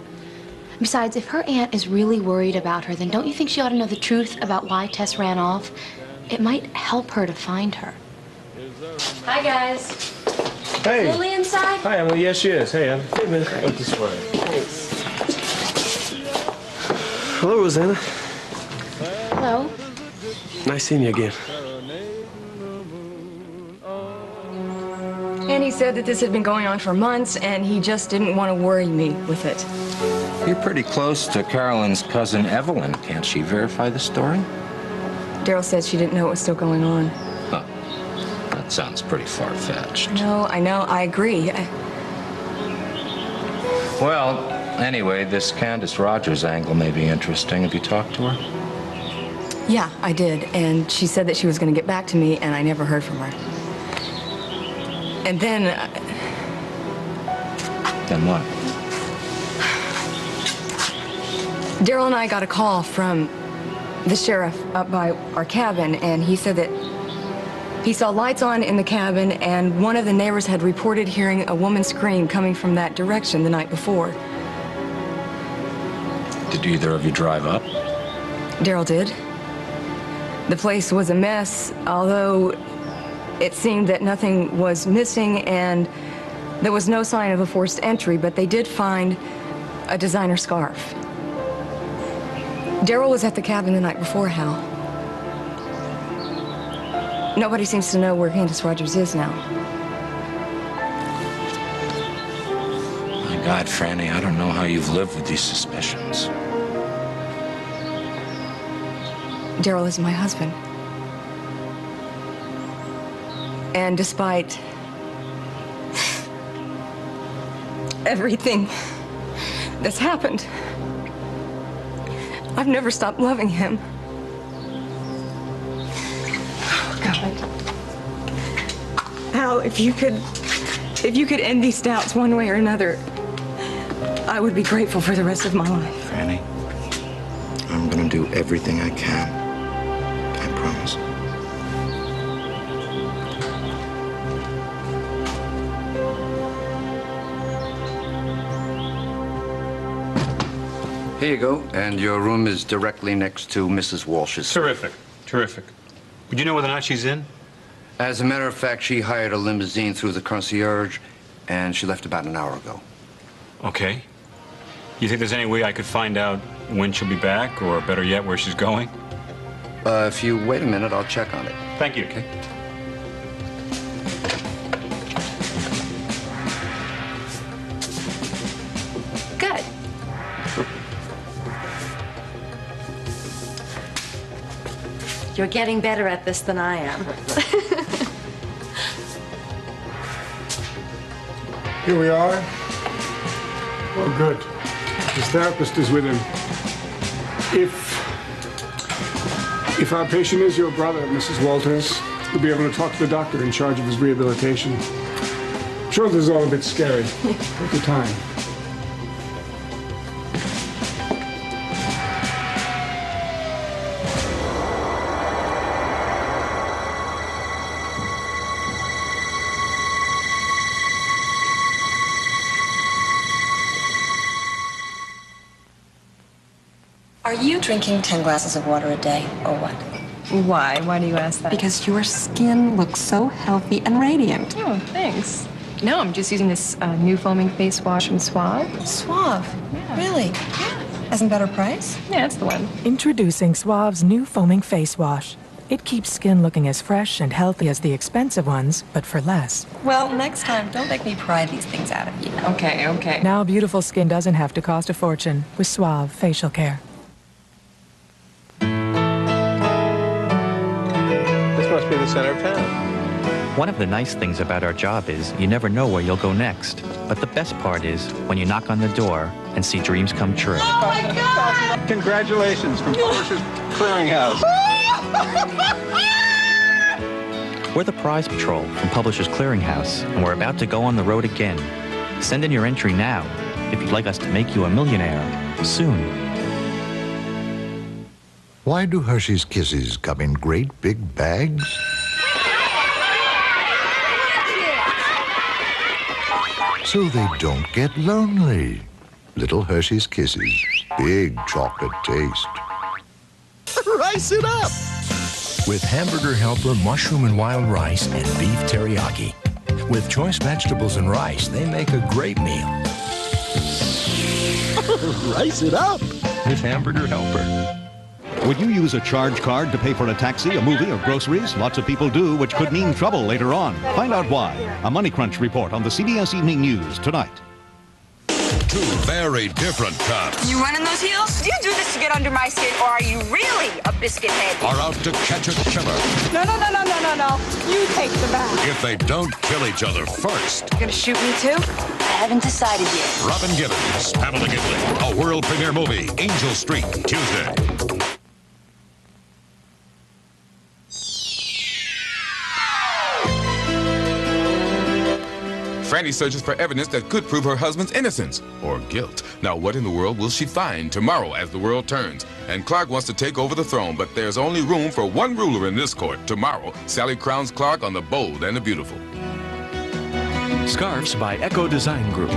Besides, if her aunt is really worried about her, then don't you think she ought to know the truth about why Tess ran off? It might help her to find her. Hi, guys. Hey. Lily inside? Hi, Emily. Yes, she is. Hey, Em. Hey, man. Look this way. Hello, Rosanna. Hello. Nice seeing you again. And he said that this had been going on for months, and he just didn't want to worry me with it. You're pretty close to Carolyn's cousin Evelyn. Can't she verify the story? Daryl said she didn't know it was still going on. Huh. That sounds pretty far-fetched. No, I know. I agree. Well, anyway, this Candace Rogers angle may be interesting. Have you talked to her? Yeah, I did. And she said that she was going to get back to me, and I never heard from her. And then... Then what? Daryl and I got a call from the sheriff up by our cabin, and he said that he saw lights on in the cabin, and one of the neighbors had reported hearing a woman scream coming from that direction the night before. Did either of you drive up? Daryl did. The place was a mess, although it seemed that nothing was missing and there was no sign of a forced entry, but they did find a designer scarf. Daryl was at the cabin the night before, Hal. Nobody seems to know where Candace Rogers is now. My God, Franny, I don't know how you've lived with these suspicions. Daryl is my husband. And despite everything that's happened, I've never stopped loving him. Oh, God. Hal, if you could end these doubts one way or another, I would be grateful for the rest of my life. Franny, I'm gonna do everything I can. I promise. Here you go, and your room is directly next to Mrs. Walsh's. Terrific, terrific. Would you know whether or not she's in? As a matter of fact, she hired a limousine through the concierge, and she left about an hour ago. Okay. You think there's any way I could find out when she'll be back, or better yet, where she's going? If you wait a minute, I'll check on it. Thank you. Okay. Good. You're getting better at this than I am. Here we are. Oh, good. His therapist is with him. If our patient is your brother, Mrs. Walters, you'll be able to talk to the doctor in charge of his rehabilitation. I'm sure this is all a bit scary. Take your time. Are you drinking 10 glasses of water a day, or what? Why? Why do you ask that? Because your skin looks so healthy and radiant. Oh, thanks. No, I'm just using this new foaming face wash from Suave. Suave? Yeah. Really? Yeah. Hasn't better price? Yeah, it's the one. Introducing Suave's new foaming face wash. It keeps skin looking as fresh and healthy as the expensive ones, but for less. Well, next time, don't make me pry these things out of you. Okay, okay. Now beautiful skin doesn't have to cost a fortune with Suave facial care. This must be the center of town. One of the nice things about our job is you never know where you'll go next. But the best part is when you knock on the door and see dreams come true. Oh my God! Congratulations from Publishers Clearinghouse. We're the Prize Patrol from Publishers Clearinghouse, and we're about to go on the road again. Send in your entry now if you'd like us to make you a millionaire soon. Why do Hershey's Kisses come in great big bags? So they don't get lonely. Little Hershey's Kisses, big chocolate taste. Rice it up! With Hamburger Helper mushroom and wild rice and beef teriyaki. With choice vegetables and rice, they make a great meal. Rice it up! With Hamburger Helper. Would you use a charge card to pay for a taxi, a movie, or groceries? Lots of people do, which could mean trouble later on. Find out why. A Money Crunch report on the CBS Evening News tonight. Two very different cops You running those heels? Do you do this to get under my skin, or are you really a biscuit head? are out to catch a killer No. You take the bag. if they don't kill each other first. You gonna shoot me too? I haven't decided yet. Robin Gibbons, Pamela Gidley, a world premiere movie, Angel Street, Tuesday. Franny searches for evidence that could prove her husband's innocence or guilt. Now, what in the world will she find tomorrow as the world turns? And Clark wants to take over the throne, but there's only room for one ruler in this court. Tomorrow, Sally crowns Clark on The Bold and the Beautiful. Scarves by Echo Design Group.